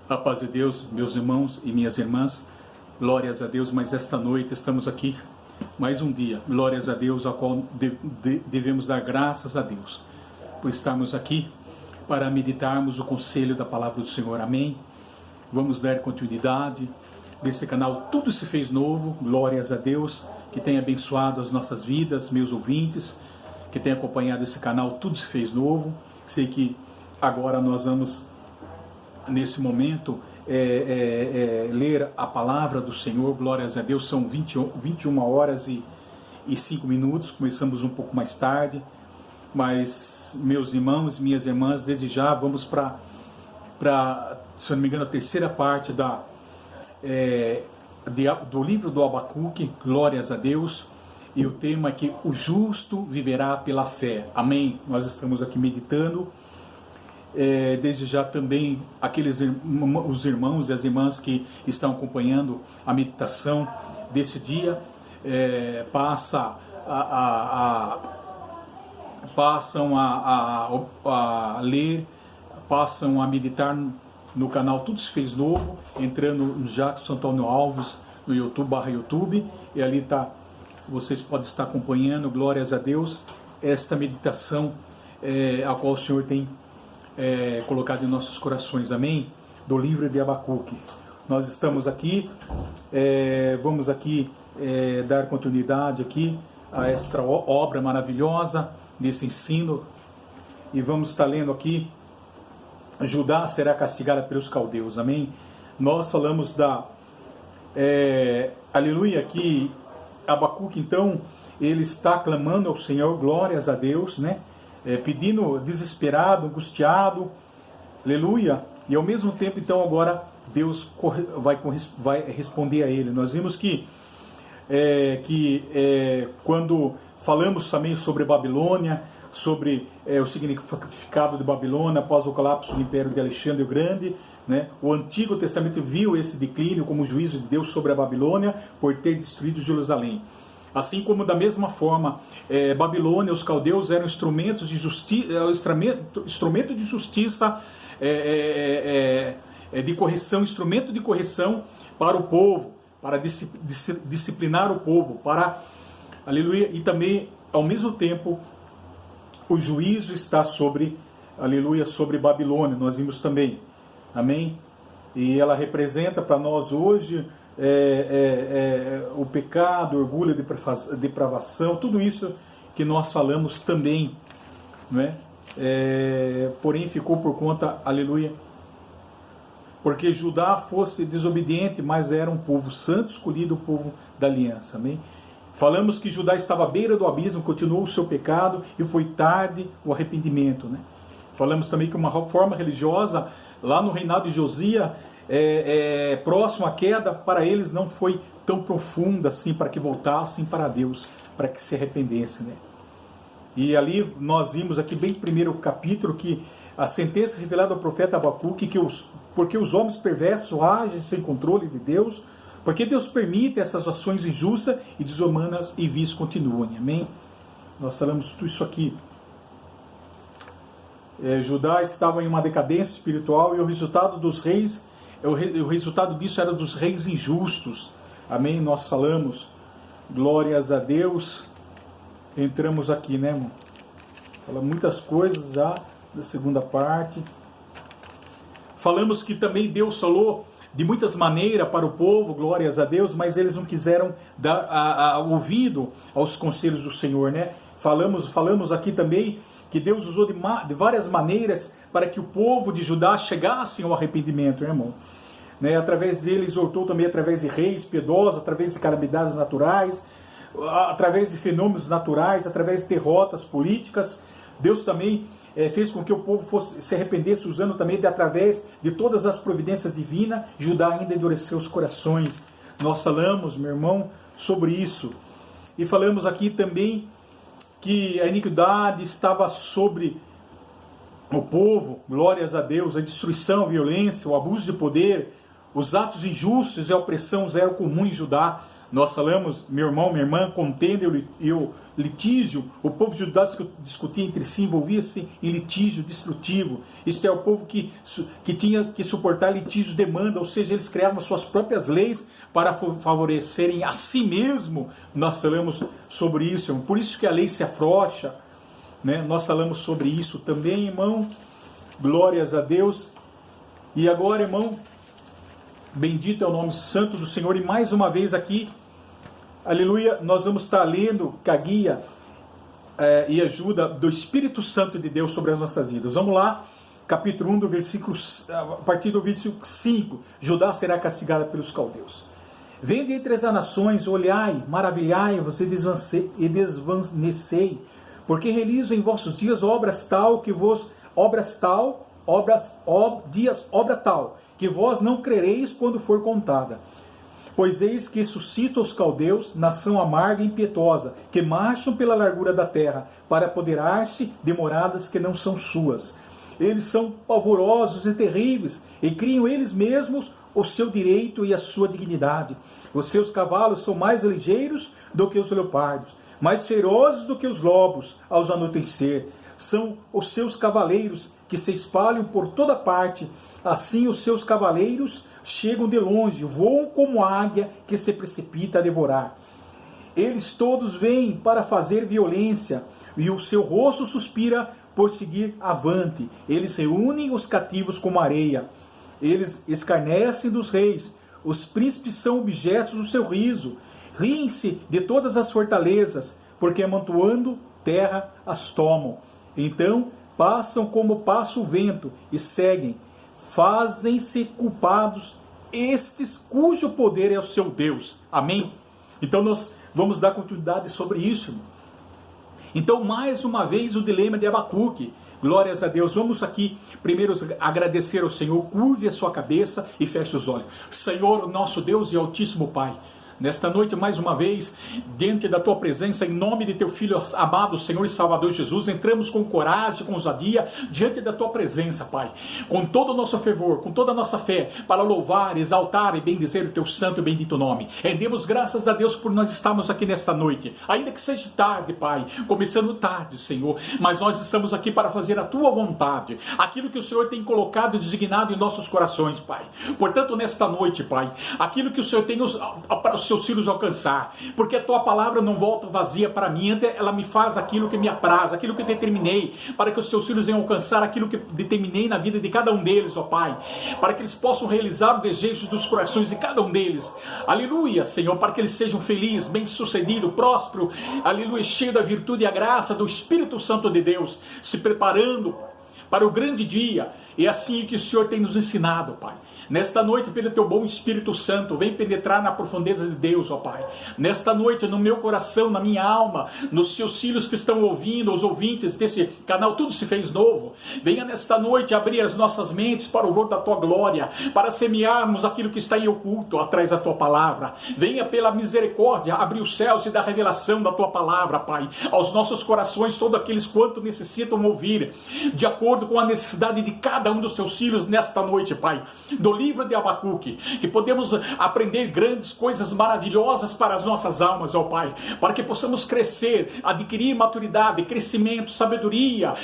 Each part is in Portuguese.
A paz de Deus, meus irmãos e minhas irmãs, glórias a Deus, mas esta noite estamos aqui, mais um dia, glórias a Deus, ao qual devemos dar graças a Deus, por estarmos aqui para meditarmos o conselho da palavra do Senhor, amém? Vamos dar continuidade desse canal, tudo se fez novo, glórias a Deus, que tem abençoado as nossas vidas, meus ouvintes, que tem acompanhado esse canal, tudo se fez novo. Sei que agora nós vamos, nesse momento, ler a palavra do Senhor, glórias a Deus, são 21 horas e 5 minutos, começamos um pouco mais tarde, mas meus irmãos, minhas irmãs, desde já vamos para, se eu não me engano, a terceira parte do livro do Abacuque, glórias a Deus, e o tema é que o justo viverá pela fé, amém? Nós estamos aqui meditando. Desde já também os irmãos e as irmãs que estão acompanhando a meditação desse dia passam a ler, passam a meditar no canal Tudo Se Fez Novo, entrando no Jackson Antônio Alves no YouTube, e ali vocês podem estar acompanhando, glórias a Deus, esta meditação a qual o Senhor tem colocado em nossos corações, amém? Do livro de Abacuque. Nós estamos aqui, vamos aqui dar continuidade aqui a esta obra maravilhosa desse ensino, e vamos estar lendo aqui, Judá será castigada pelos caldeus, amém? Nós falamos aleluia, que Abacuque, então, ele está clamando ao Senhor, glórias a Deus, né? Pedindo, desesperado, angustiado, aleluia, e ao mesmo tempo, então, agora Deus vai responder a ele. Nós vimos que quando falamos também sobre Babilônia, sobre o significado de Babilônia após o colapso do Império de Alexandre o Grande, né? O Antigo Testamento viu esse declínio como juízo de Deus sobre a Babilônia por ter destruído Jerusalém. Assim como, da mesma forma, Babilônia, os caldeus eram instrumentos de instrumento de justiça, de correção, instrumento de correção para o povo, para disciplinar o povo, aleluia, e também, ao mesmo tempo, o juízo está sobre, aleluia, sobre Babilônia, nós vimos também, amém? E ela representa para nós hoje o pecado, o orgulho, a depravação, tudo isso que nós falamos também, não é? Porém ficou por conta, aleluia, porque Judá fosse desobediente, mas era um povo santo, escolhido, o povo da aliança, amém? Falamos que Judá estava à beira do abismo, continuou o seu pecado e foi tarde o arrependimento, né? Falamos também que uma forma religiosa, lá no reinado de Josias, próximo à queda, para eles não foi tão profunda assim, para que voltassem para Deus, para que se arrependessem, né? E ali nós vimos aqui bem no primeiro capítulo que a sentença revelada ao profeta Abacuque, porque os homens perversos agem sem controle de Deus, porque Deus permite essas ações injustas e desumanas e vis continuem, amém? Nós falamos tudo isso aqui. Judá estava em uma decadência espiritual e o resultado dos reis, o resultado disso era dos reis injustos, amém? Nós falamos, glórias a Deus, entramos aqui, né, irmão? Fala muitas coisas já da segunda parte. Falamos que também Deus falou de muitas maneiras para o povo, glórias a Deus, mas eles não quiseram dar ouvido aos conselhos do Senhor, né? Falamos aqui também que Deus usou de várias maneiras para que o povo de Judá chegasse ao arrependimento, né, irmão? Né? Através dele, exortou também através de reis piedosos, através de calamidades naturais, através de fenômenos naturais, através de derrotas políticas. Deus também fez com que o povo se arrependesse, usando também através de todas as providências divinas. Judá ainda endureceu os corações. Nós falamos, meu irmão, sobre isso. E falamos aqui também que a iniquidade estava sobre o povo, glórias a Deus, a destruição, a violência, o abuso de poder, os atos injustos e a opressão eram comum em Judá. Nós falamos, meu irmão, minha irmã, contenda e litígio, o povo judaico discutia entre si, envolvia-se em litígio destrutivo. Isto é, o povo que tinha que suportar litígios, demanda, ou seja, eles criavam suas próprias leis para favorecerem a si mesmo. Nós falamos sobre isso, irmão. Por isso que a lei se afrouxa, né? Nós falamos sobre isso também, irmão. Glórias a Deus. E agora, irmão, bendito é o nome santo do Senhor. E mais uma vez aqui, aleluia, nós vamos estar lendo com a guia e ajuda do Espírito Santo de Deus sobre as nossas vidas. Vamos lá, capítulo 1, a partir do versículo 5. Judá será castigada pelos caldeus. Vende entre as nações, olhai, maravilhai-vos e desvanecei, porque realizo em vossos dias obra tal, que vós não crereis quando for contada. Pois eis que suscito aos caldeus, nação amarga e impetuosa, que marcham pela largura da terra, para apoderar-se de moradas que não são suas. Eles são pavorosos e terríveis, e criam eles mesmos o seu direito e a sua dignidade. Os seus cavalos são mais ligeiros do que os leopardos, mais ferozes do que os lobos ao anoitecer. São os seus cavaleiros que se espalham por toda parte. Assim os seus cavaleiros chegam de longe, voam como águia que se precipita a devorar. Eles todos vêm para fazer violência, e o seu rosto suspira por seguir avante. Eles reúnem os cativos como areia. Eles escarnecem dos reis. Os príncipes são objetos do seu riso. Riem-se de todas as fortalezas, porque amontoando terra as tomam. Então passam como passa o vento e seguem. Fazem-se culpados estes cujo poder é o seu Deus. Amém? Então nós vamos dar continuidade sobre isso. Então, mais uma vez, o dilema de Abacuque. Glórias a Deus. Vamos aqui primeiro agradecer ao Senhor. Curve a sua cabeça e feche os olhos. Senhor, nosso Deus e Altíssimo Pai, nesta noite, mais uma vez, diante da Tua presença, em nome de Teu Filho amado, Senhor e Salvador Jesus, entramos com coragem, com ousadia, diante da Tua presença, Pai, com todo o nosso fervor, com toda a nossa fé, para louvar, exaltar e bendizer o Teu santo e bendito nome. Rendemos graças a Deus por nós estarmos aqui nesta noite, ainda que seja tarde, Pai, começando tarde, Senhor, mas nós estamos aqui para fazer a Tua vontade, aquilo que o Senhor tem colocado e designado em nossos corações, Pai. Portanto, nesta noite, Pai, aquilo que o Senhor tem para os seus filhos alcançar, porque a Tua palavra não volta vazia para mim, ela me faz aquilo que me apraz, aquilo que eu determinei, para que os seus filhos venham alcançar aquilo que determinei na vida de cada um deles, ó Pai, para que eles possam realizar o desejo dos corações de cada um deles, aleluia, Senhor, para que eles sejam felizes, bem-sucedidos, prósperos, aleluia, cheio da virtude e a graça do Espírito Santo de Deus, se preparando para o grande dia. É assim que o Senhor tem nos ensinado, Pai. Nesta noite, pelo Teu bom Espírito Santo, vem penetrar na profundeza de Deus, ó Pai. Nesta noite, no meu coração, na minha alma, nos Seus filhos que estão ouvindo, os ouvintes desse canal, tudo se fez novo. Venha nesta noite abrir as nossas mentes para o louvor da Tua glória, para semearmos aquilo que está em oculto, atrás da Tua palavra. Venha pela misericórdia abrir os céus e dar revelação da Tua palavra, Pai, aos nossos corações, todos aqueles quanto necessitam ouvir, de acordo com a necessidade de cada um dos Teus filhos nesta noite, Pai. Do livro de Abacuque, que podemos aprender grandes coisas maravilhosas para as nossas almas, ó Pai, para que possamos crescer, adquirir maturidade, crescimento, sabedoria,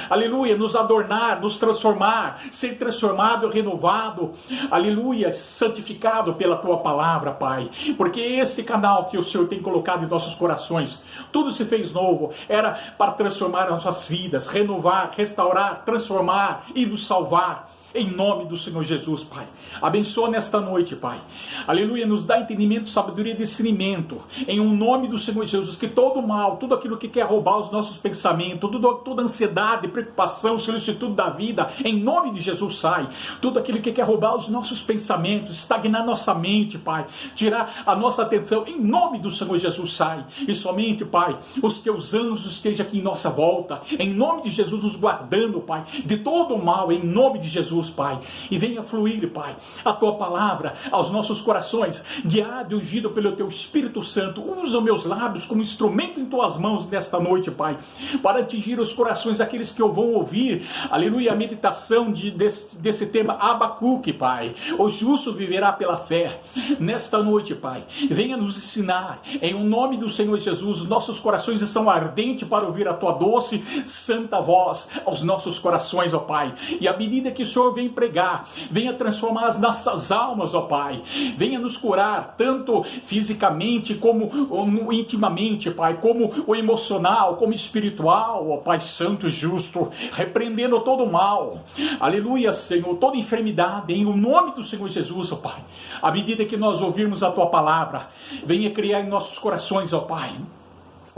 aleluia, nos adornar, nos transformar, ser transformado, renovado, aleluia, santificado pela Tua palavra, Pai, porque esse canal que o Senhor tem colocado em nossos corações, tudo se fez novo, era para transformar as nossas vidas, renovar, restaurar, transformar e nos salvar. Em nome do Senhor Jesus, Pai. Abençoa nesta noite, Pai. Aleluia, nos dá entendimento, sabedoria e discernimento. Em um nome do Senhor Jesus, que todo mal, tudo aquilo que quer roubar os nossos pensamentos, toda ansiedade, preocupação, solicitude da vida, em nome de Jesus sai. Tudo aquilo que quer roubar os nossos pensamentos, estagnar nossa mente, Pai. Tirar a nossa atenção, em nome do Senhor Jesus sai. E somente, Pai, os Teus anjos estejam aqui em nossa volta. Em nome de Jesus, nos guardando, Pai, de todo o mal, em nome de Jesus. Jesus, Pai. E venha fluir, Pai, a Tua palavra aos nossos corações, guiado e ungido pelo Teu Espírito Santo. Usa meus lábios como instrumento em Tuas mãos nesta noite, Pai, para atingir os corações daqueles que eu vou ouvir, aleluia, a meditação desse tema Abacuque, Pai. O justo viverá pela fé. Nesta noite, Pai, venha nos ensinar, em o nome do Senhor Jesus. Nossos corações estão ardentes para ouvir a Tua doce, santa voz aos nossos corações, ó Pai. E à medida que o Senhor vem pregar, venha transformar as nossas almas, ó Pai. Venha nos curar, tanto fisicamente como intimamente, Pai, como o emocional, como espiritual, ó Pai Santo e Justo, repreendendo todo o mal, aleluia, Senhor, toda enfermidade, em o nome do Senhor Jesus, ó Pai. À medida que nós ouvirmos a Tua palavra, venha criar em nossos corações, ó Pai,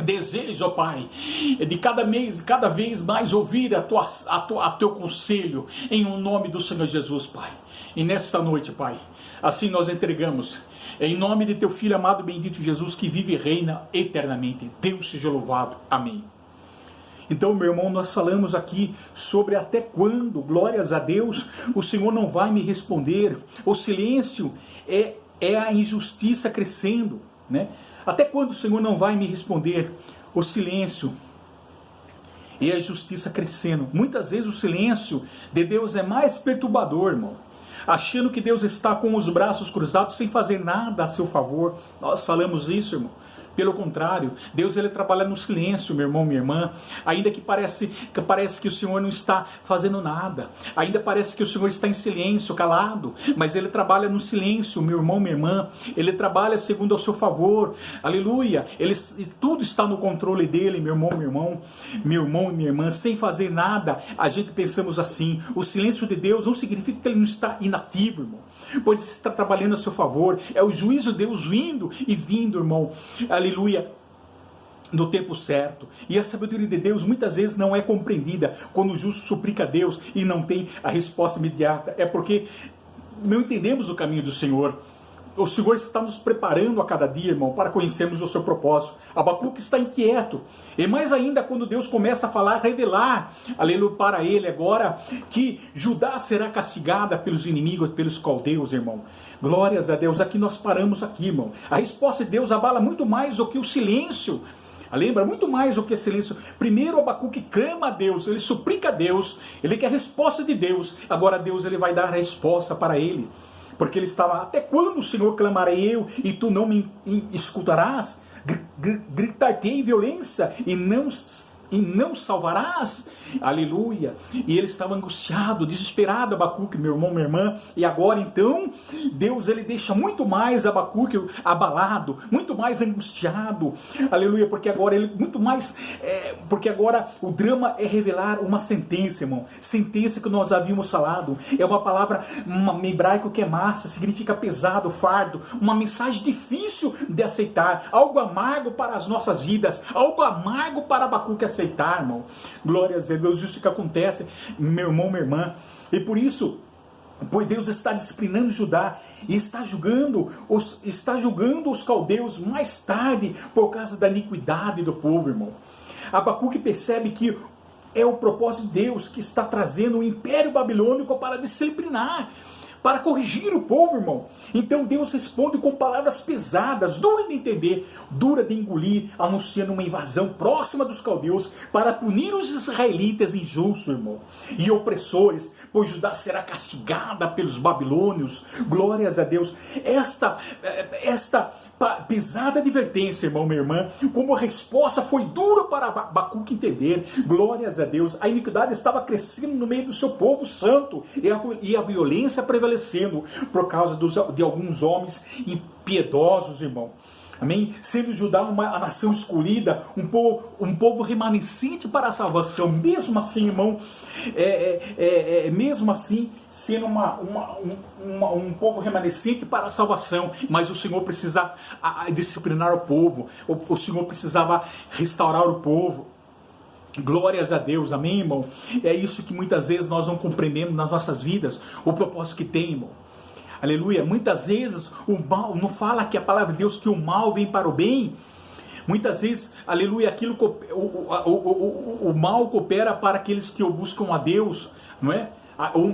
desejo, ó Pai, de cada vez mais ouvir a Teu conselho, em o nome do Senhor Jesus, Pai. E nesta noite, Pai, assim nós entregamos, em nome de Teu Filho amado, bendito Jesus, que vive e reina eternamente. Deus seja louvado. Amém. Então, meu irmão, nós falamos aqui sobre até quando, glórias a Deus, o Senhor não vai me responder. O silêncio é a injustiça crescendo, né? Até quando o Senhor não vai me responder? O silêncio e a justiça crescendo. Muitas vezes o silêncio de Deus é mais perturbador, irmão. Achando que Deus está com os braços cruzados sem fazer nada a seu favor. Nós falamos isso, irmão. Pelo contrário, Deus ele trabalha no silêncio, meu irmão, minha irmã. Ainda que parece que o Senhor não está fazendo nada. Ainda parece que o Senhor está em silêncio, calado. Mas Ele trabalha no silêncio, meu irmão, minha irmã. Ele trabalha segundo ao seu favor. Aleluia. Tudo está no controle dEle, meu irmão, meu irmão e minha irmã. Sem fazer nada, a gente pensamos assim. O silêncio de Deus não significa que Ele não está inativo, irmão. Pois Ele está trabalhando a seu favor. É o juízo de Deus vindo e vindo, irmão. Aleluia, no tempo certo. E a sabedoria de Deus muitas vezes não é compreendida quando o justo suplica a Deus e não tem a resposta imediata. É porque não entendemos o caminho do Senhor. O Senhor está nos preparando a cada dia, irmão, para conhecermos o seu propósito. Abacuque está inquieto. E mais ainda quando Deus começa a falar, revelar, aleluia, para ele agora, que Judá será castigada pelos inimigos, pelos caldeus, irmão. Glórias a Deus. Aqui nós paramos aqui, irmão. A resposta de Deus abala muito mais do que o silêncio. Lembra? Muito mais do que silêncio. Primeiro Abacuque clama a Deus, ele suplica a Deus, ele quer a resposta de Deus. Agora Deus ele vai dar a resposta para ele. Porque ele estava, até quando, Senhor, clamarei eu e tu não me escutarás? Gritar-te em violência e não salvarás? Aleluia. E ele estava angustiado, desesperado, Abacuque, meu irmão, minha irmã. E agora então, Deus ele deixa muito mais Abacuque abalado, muito mais angustiado. Aleluia, porque agora ele muito mais, porque agora o drama é revelar uma sentença, irmão. Sentença que nós havíamos falado. É uma palavra em hebraico que é massa, significa pesado, fardo, uma mensagem difícil de aceitar, algo amargo para as nossas vidas, algo amargo para Abacuque aceitar, irmão. Glórias a Deus, isso que acontece, meu irmão, minha irmã. E por isso, pois Deus está disciplinando Judá e está julgando os caldeus mais tarde por causa da iniquidade do povo, irmão. Abacuque percebe que é o propósito de Deus que está trazendo o império babilônico para disciplinar, para corrigir o povo, irmão. Então Deus responde com palavras pesadas, duras de entender, duras de engolir, anunciando uma invasão próxima dos caldeus para punir os israelitas injustos, irmão, e opressores, pois Judá será castigada pelos babilônios. Glórias a Deus. Esta pesada advertência, irmão, minha irmã, como resposta foi dura para Abacuque entender. Glórias a Deus. A iniquidade estava crescendo no meio do seu povo santo e a violência prevalecendo por causa de alguns homens impiedosos, irmão. Amém? Sendo Judá a nação escolhida, um povo remanescente para a salvação. Mesmo assim, irmão, mesmo assim, sendo um povo remanescente para a salvação. Mas o Senhor precisa disciplinar o povo. O Senhor precisava restaurar o povo. Glórias a Deus, amém, irmão? É isso que muitas vezes nós não compreendemos nas nossas vidas, o propósito que tem, irmão. Aleluia. Muitas vezes o mal, não fala que a palavra de Deus que o mal vem para o bem. Muitas vezes, aleluia, o mal coopera para aqueles que o buscam a Deus, não é?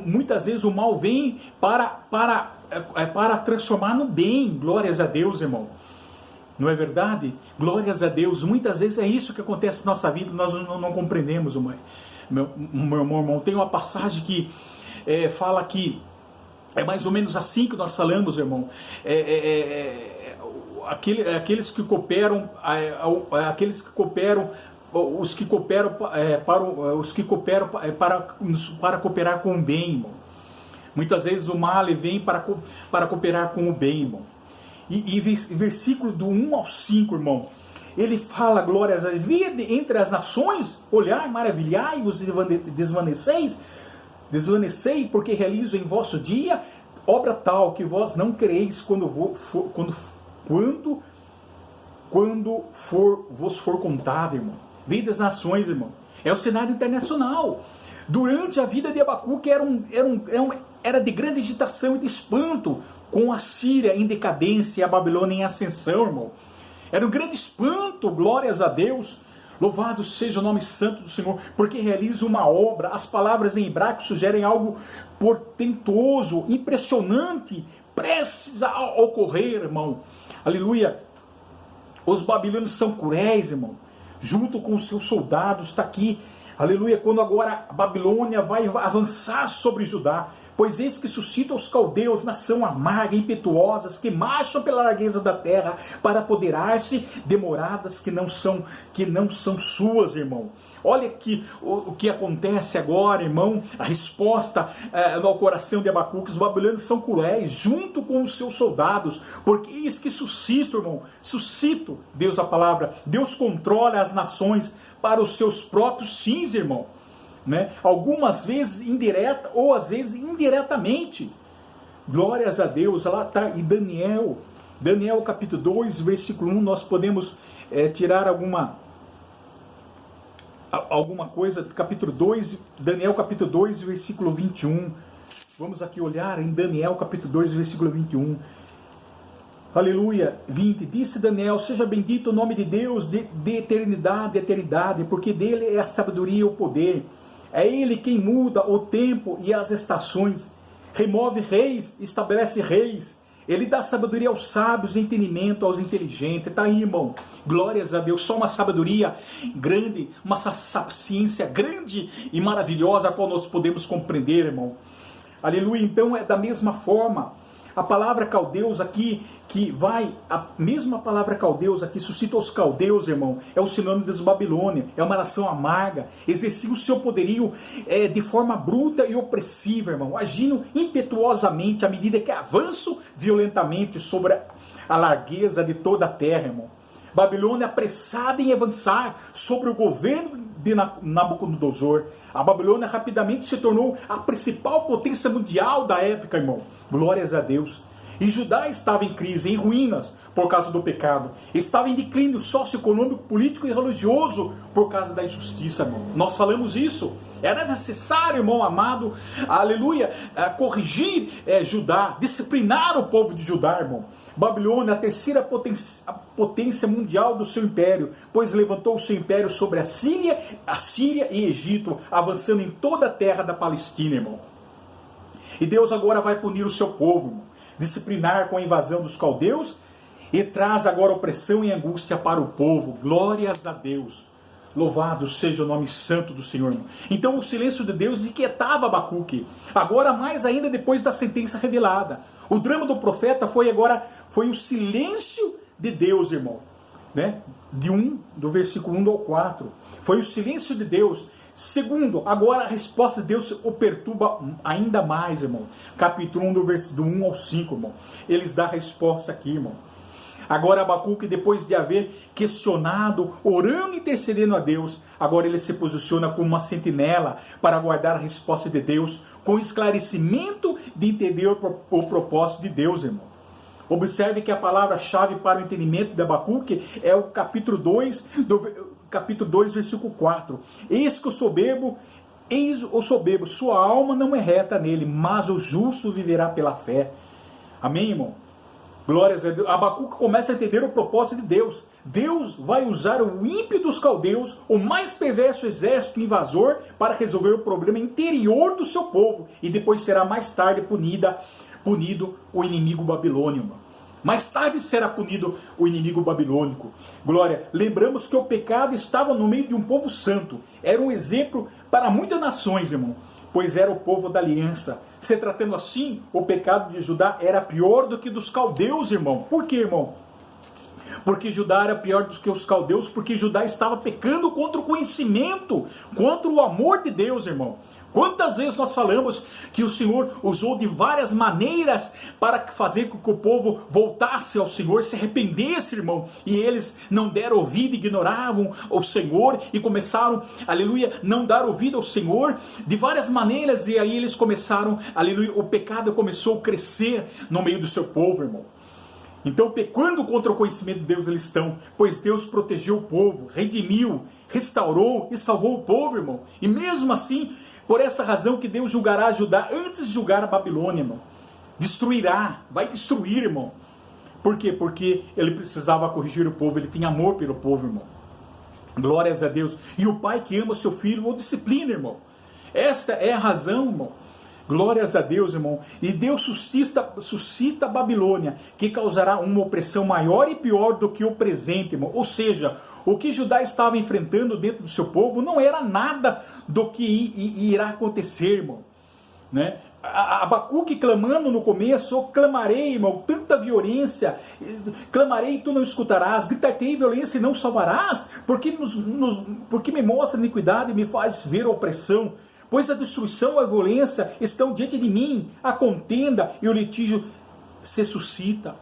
Muitas vezes o mal vem para transformar no bem. Glórias a Deus, irmão. Não é verdade? Glórias a Deus. Muitas vezes é isso que acontece na nossa vida, nós não compreendemos, meu irmão. Tem uma passagem que fala que é mais ou menos assim que nós falamos, irmão. Aqueles que cooperam, os que cooperam para cooperar com o bem, irmão. Muitas vezes o mal vem para cooperar com o bem, irmão. E versículo do 1 ao 5, irmão, ele fala, glórias a Deus, vede entre as nações, olhai, maravilhai-vos e desvanecei, porque realizo em vosso dia obra tal que vós não creeis quando vos for contado, irmão. Vede as nações, irmão. É o cenário internacional. Durante a vida de Abacuque era de grande agitação e de espanto, com a Síria em decadência e a Babilônia em ascensão, irmão. Era um grande espanto, glórias a Deus. Louvado seja o nome santo do Senhor, porque realiza uma obra. As palavras em hebraico sugerem algo portentoso, impressionante, prestes a ocorrer, irmão. Aleluia. Os babilônios são cruéis, irmão. Junto com os seus soldados, está aqui. Aleluia. Quando agora a Babilônia vai avançar sobre Judá. Pois eis que suscita os caldeus, nação amarga, impetuosas, que marcham pela largueza da terra para apoderar-se de moradas que não são suas, irmão. Olha aqui o que acontece agora, irmão, a resposta ao coração de Abacuque. Os babilônios são cruéis, junto com os seus soldados, porque eis que suscito, irmão, Deus a palavra, Deus controla as nações para os seus próprios fins, irmão. Né? Algumas vezes indireta ou às vezes indiretamente. Glórias a Deus. Lá está em Daniel capítulo 2 versículo 1. Nós podemos tirar alguma coisa. Capítulo 2, Daniel capítulo 2 versículo 21. Vamos aqui olhar em Daniel capítulo 2 versículo 21. Aleluia, 20, disse Daniel, seja bendito o nome de Deus de eternidade a eternidade, porque dele é a sabedoria e o poder. É ele quem muda o tempo e as estações, remove reis, estabelece reis. Ele dá sabedoria aos sábios, entendimento aos inteligentes. Está aí, irmão. Glórias a Deus. Só uma sabedoria grande, uma ciência grande e maravilhosa, a qual nós podemos compreender, irmão. Aleluia. Então é da mesma forma. A palavra caldeus aqui, a mesma palavra caldeus aqui, suscita os caldeus, irmão, é o sinônimo dos Babilônia, é uma nação amarga, exercia o seu poderio de forma bruta e opressiva, irmão, agindo impetuosamente à medida que avançam violentamente sobre a largueza de toda a terra, irmão. Babilônia apressada em avançar sobre o governo de Nabucodonosor. A Babilônia rapidamente se tornou a principal potência mundial da época, irmão. Glórias a Deus. E Judá estava em crise, em ruínas, por causa do pecado. Estava em declínio socioeconômico, político e religioso, por causa da injustiça, irmão. Nós falamos isso. Era necessário, irmão amado, aleluia, corrigir Judá, disciplinar o povo de Judá, irmão. Babilônia, a terceira potência mundial do seu império, pois levantou o seu império sobre a Síria e Egito, avançando em toda a terra da Palestina, irmão. E Deus agora vai punir o seu povo, irmão, disciplinar com a invasão dos caldeus, e traz agora opressão e angústia para o povo. Glórias a Deus. Louvado seja o nome santo do Senhor, irmão. Então o silêncio de Deus inquietava Abacuque, agora mais ainda depois da sentença revelada. O drama do profeta foi o silêncio de Deus, irmão, né? Do versículo 1 ao 4. Foi o silêncio de Deus. Segundo, agora a resposta de Deus o perturba ainda mais, irmão. Capítulo 1, do 1 ao 5, irmão. Eles dão a resposta aqui, irmão. Agora Abacuque, depois de haver questionado, orando e intercedendo a Deus, agora ele se posiciona como uma sentinela para aguardar a resposta de Deus, com esclarecimento de entender o propósito de Deus, irmão. Observe que a palavra-chave para o entendimento de Abacuque é o capítulo 2, versículo 4. Eis o soberbo, sua alma não é reta nele, mas o justo viverá pela fé. Amém, irmão? Glórias a Deus. Abacuque começa a entender o propósito de Deus. Deus vai usar o ímpio dos caldeus, o mais perverso exército invasor, para resolver o problema interior do seu povo. E depois será mais tarde punido o inimigo babilônico. Mais tarde será punido o inimigo babilônico. Glória. Lembramos que o pecado estava no meio de um povo santo. Era um exemplo para muitas nações, irmão, pois era o povo da aliança. Se tratando assim, o pecado de Judá era pior do que dos caldeus, irmão. Por quê, irmão? Porque Judá era pior do que os caldeus, porque Judá estava pecando contra o conhecimento, contra o amor de Deus, irmão. Quantas vezes nós falamos que o Senhor usou de várias maneiras para fazer com que o povo voltasse ao Senhor, se arrependesse, irmão, e eles não deram ouvido, ignoravam o Senhor e começaram, aleluia, não dar ouvido ao Senhor de várias maneiras, e aí eles começaram, aleluia, o pecado começou a crescer no meio do seu povo, irmão. Então, pecando contra o conhecimento de Deus eles estão, pois Deus protegeu o povo, redimiu, restaurou e salvou o povo, irmão. E mesmo assim, por essa razão que Deus julgará Judá antes de julgar a Babilônia, irmão. Destruirá, vai destruir, irmão. Por quê? Porque ele precisava corrigir o povo, ele tinha amor pelo povo, irmão. Glórias a Deus. E o pai que ama seu filho o disciplina, irmão. Esta é a razão, irmão. Glórias a Deus, irmão. E Deus suscita a Babilônia, que causará uma opressão maior e pior do que o presente, irmão. Ou seja, o que Judá estava enfrentando dentro do seu povo não era nada do que irá acontecer, irmão. Né? Abacuque clamando no começo: oh, clamarei, irmão, tanta violência, clamarei e tu não escutarás, gritarei violência e não salvarás, porque me mostra iniquidade e me faz ver a opressão. Pois a destruição e a violência estão diante de mim, a contenda e o litígio se suscita.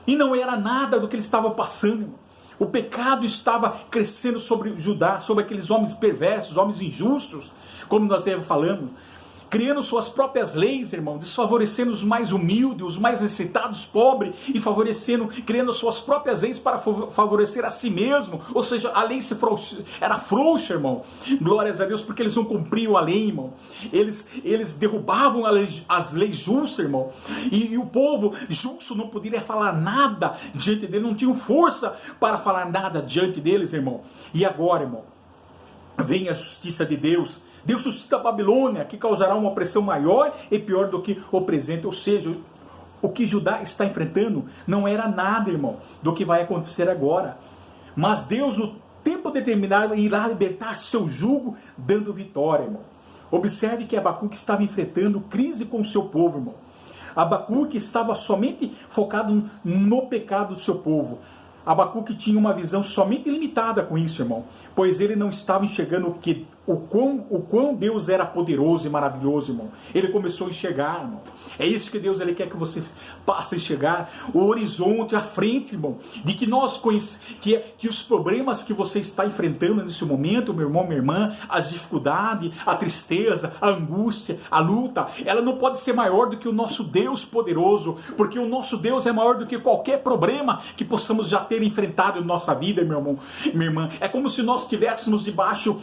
E não era nada do que ele estava passando, irmão. O pecado estava crescendo sobre Judá, sobre aqueles homens perversos, homens injustos, como nós estamos falando, criando suas próprias leis, irmão, desfavorecendo os mais humildes, os mais necessitados, pobres, e criando suas próprias leis para favorecer a si mesmo. Ou seja, a lei era frouxa, irmão. Glórias a Deus, porque eles não cumpriam a lei, irmão. Eles derrubavam as leis justas, irmão. E o povo justo não poderia falar nada diante dele, não tinham força para falar nada diante deles, irmão. E agora, irmão, vem a justiça de Deus. Deus suscita a Babilônia, que causará uma opressão maior e pior do que o presente. Ou seja, o que Judá está enfrentando não era nada, irmão, do que vai acontecer agora. Mas Deus, no tempo determinado, irá libertar seu jugo, dando vitória, irmão. Observe que Abacuque estava enfrentando crise com o seu povo, irmão. Abacuque estava somente focado no pecado do seu povo. Abacuque tinha uma visão somente limitada com isso, irmão, pois ele não estava enxergando o quão Deus era poderoso e maravilhoso, irmão. Ele começou a enxergar, irmão. É isso que Deus ele quer que você passe a enxergar, o horizonte, a frente, irmão, de que que os problemas que você está enfrentando nesse momento, meu irmão, minha irmã, as dificuldades, a tristeza, a angústia, a luta, ela não pode ser maior do que o nosso Deus poderoso, porque o nosso Deus é maior do que qualquer problema que possamos já ter enfrentado em nossa vida, meu irmão, minha irmã. É como se nós estivéssemos debaixo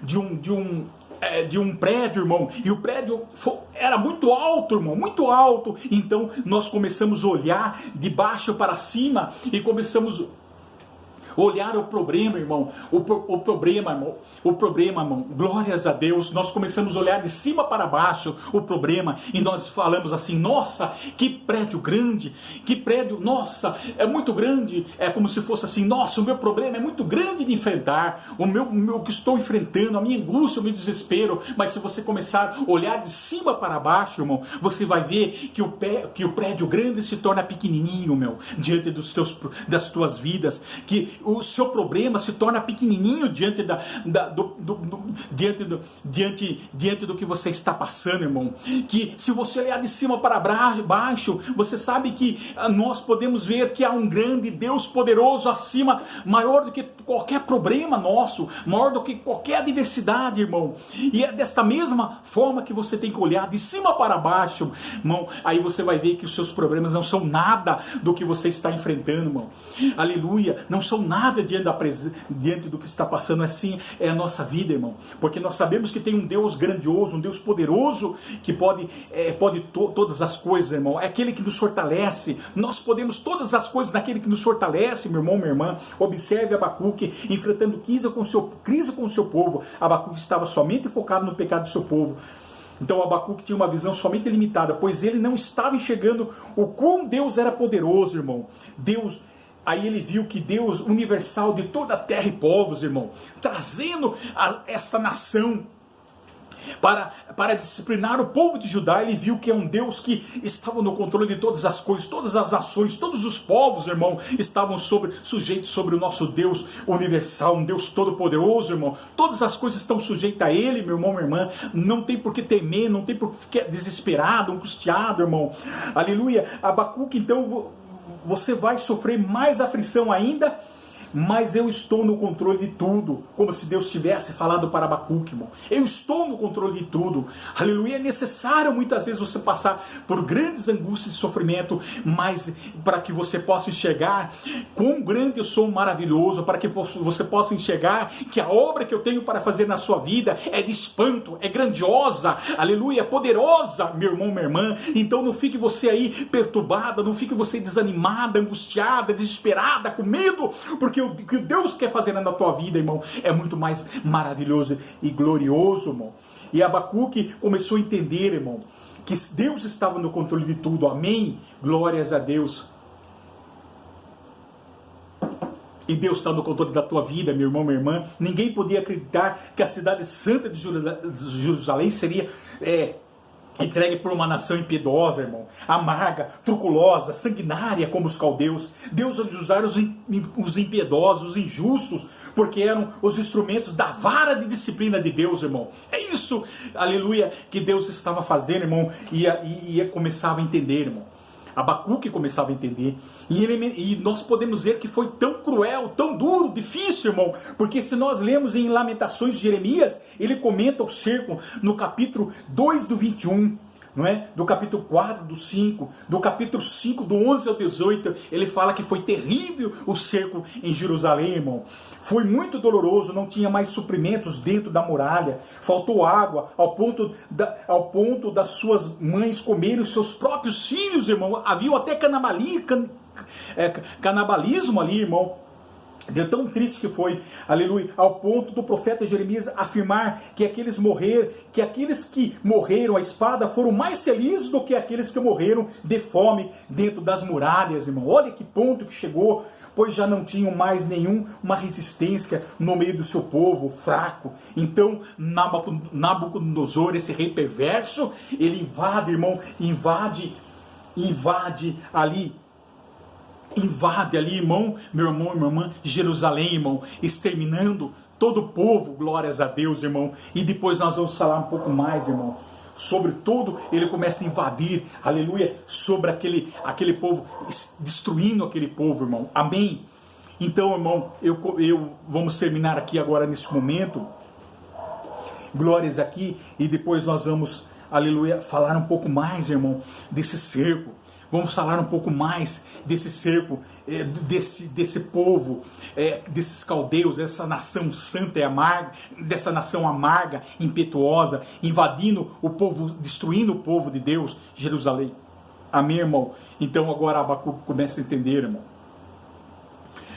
de um prédio, irmão, e o prédio era muito alto, irmão, muito alto. Então nós começamos a olhar de baixo para cima e começamos olhar o problema, irmão, o problema, irmão, glórias a Deus. Nós começamos a olhar de cima para baixo o problema e nós falamos assim: nossa, que prédio grande, que prédio, nossa, é muito grande. É como se fosse assim: nossa, o meu problema é muito grande de enfrentar, o meu que estou enfrentando, a minha angústia, o meu desespero. Mas se você começar a olhar de cima para baixo, irmão, você vai ver que o prédio grande se torna pequenininho, meu, diante das tuas vidas, que o seu problema se torna pequenininho diante do que você está passando, irmão. Que se você olhar de cima para baixo, você sabe que nós podemos ver que há um grande Deus poderoso acima, maior do que qualquer problema nosso, maior do que qualquer adversidade, irmão. E é desta mesma forma que você tem que olhar de cima para baixo, irmão. Aí você vai ver que os seus problemas não são nada do que você está enfrentando, irmão. Aleluia, não são nada nada diante do que está passando. Assim é a nossa vida, irmão, porque nós sabemos que tem um Deus grandioso, um Deus poderoso, que pode todas as coisas, irmão. É aquele que nos fortalece. Nós podemos todas as coisas naquele que nos fortalece, meu irmão, minha irmã. Observe Abacuque enfrentando crise com o seu povo. Abacuque estava somente focado no pecado do seu povo. Então Abacuque tinha uma visão somente limitada, pois ele não estava enxergando o quão Deus era poderoso, irmão. Aí ele viu que Deus, universal de toda a terra e povos, irmão, trazendo essa nação para disciplinar o povo de Judá. Ele viu que é um Deus que estava no controle de todas as coisas, todas as ações, todos os povos, irmão, estavam sujeitos sobre o nosso Deus universal, um Deus todo-poderoso, irmão. Todas as coisas estão sujeitas a Ele, meu irmão, minha irmã. Não tem por que temer, não tem por que ficar desesperado, angustiado, irmão. Aleluia. Abacuque, então, você vai sofrer mais aflição ainda, mas eu estou no controle de tudo, como se Deus tivesse falado para Abacuque, irmão. Eu estou no controle de tudo, aleluia. É necessário muitas vezes você passar por grandes angústias e sofrimento, mas para que você possa enxergar quão grande eu sou, maravilhoso, para que você possa enxergar que a obra que eu tenho para fazer na sua vida é de espanto, é grandiosa, aleluia, é poderosa, meu irmão, minha irmã. Então não fique você aí perturbada, não fique você desanimada, angustiada, desesperada, com medo, porque o que Deus quer fazer na tua vida, irmão, é muito mais maravilhoso e glorioso, irmão. E Abacuque começou a entender, irmão, que Deus estava no controle de tudo. Amém? Glórias a Deus. E Deus está no controle da tua vida, meu irmão, minha irmã. Ninguém podia acreditar que a cidade santa de Jerusalém seria entregue por uma nação impiedosa, irmão, amarga, truculosa, sanguinária como os caldeus. Deus vai usar os impiedosos, os injustos, porque eram os instrumentos da vara de disciplina de Deus, irmão. É isso, aleluia, que Deus estava fazendo, irmão, e começava a entender, irmão. Abacuque começava a entender, e nós podemos ver que foi tão cruel, tão duro, difícil, irmão, porque se nós lemos em Lamentações de Jeremias, ele comenta o cerco no capítulo 2 do 21, não é? Do capítulo 4 do 5, do capítulo 5 do 11 ao 18, ele fala que foi terrível o cerco em Jerusalém, irmão. Foi muito doloroso, não tinha mais suprimentos dentro da muralha, faltou água, ao ponto das suas mães comerem os seus próprios filhos, irmão. Havia até canibalismo ali, irmão. De tão triste que foi, aleluia, ao ponto do profeta Jeremias afirmar que aqueles que morreram à espada foram mais felizes do que aqueles que morreram de fome dentro das muralhas, irmão. Olha que ponto que chegou, pois já não tinham mais nenhuma resistência no meio do seu povo fraco. Então Nabucodonosor, esse rei perverso, ele invade, irmão, invade ali, irmão, meu irmão e minha irmã, Jerusalém, irmão, exterminando todo o povo, glórias a Deus, irmão. E depois nós vamos falar um pouco mais, irmão, sobre tudo. Ele começa a invadir, aleluia, sobre aquele povo, destruindo aquele povo, irmão. Amém? Então, irmão, vamos terminar aqui agora nesse momento, glórias aqui, e depois nós vamos, aleluia, falar um pouco mais, irmão, desse cerco. Vamos falar um pouco mais desse cerco, desse povo, desses caldeus, dessa nação santa e amarga, dessa nação amarga, impetuosa, invadindo o povo, destruindo o povo de Deus, Jerusalém. Amém, irmão? Então agora Abacuque começa a entender, irmão.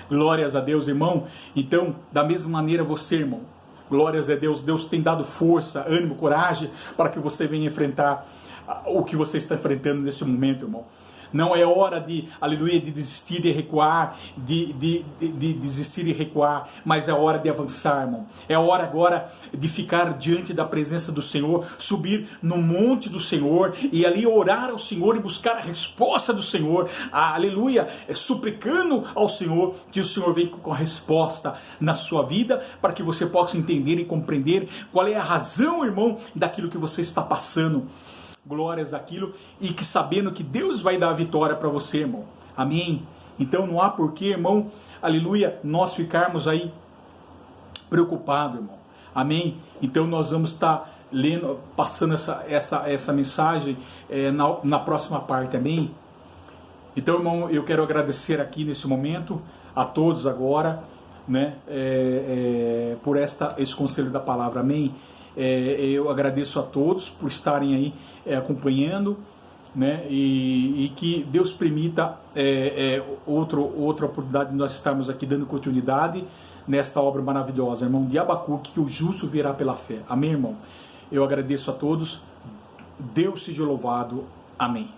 Glórias a Deus, irmão. Então, da mesma maneira você, irmão, glórias a Deus, Deus tem dado força, ânimo, coragem para que você venha enfrentar o que você está enfrentando nesse momento, irmão. Não é hora de, aleluia, de desistir e recuar, de desistir e recuar, mas é hora de avançar, irmão. É hora agora de ficar diante da presença do Senhor, subir no monte do Senhor e ali orar ao Senhor e buscar a resposta do Senhor, aleluia, suplicando ao Senhor que o Senhor venha com a resposta na sua vida, para que você possa entender e compreender qual é a razão, irmão, daquilo que você está passando. Glórias daquilo, e que sabendo que Deus vai dar a vitória para você, irmão. Amém? Então não há porquê, irmão, aleluia, nós ficarmos aí preocupados, irmão. Amém? Então nós vamos estar passando essa mensagem na próxima parte, amém? Então, irmão, eu quero agradecer aqui nesse momento a todos agora, né, por esse conselho da palavra, amém? Eu agradeço a todos por estarem aí acompanhando, né, e que Deus permita outra oportunidade de nós estarmos aqui dando continuidade nesta obra maravilhosa, irmão, de Abacuque, que o justo virá pela fé, amém, irmão? Eu agradeço a todos, Deus seja louvado, amém.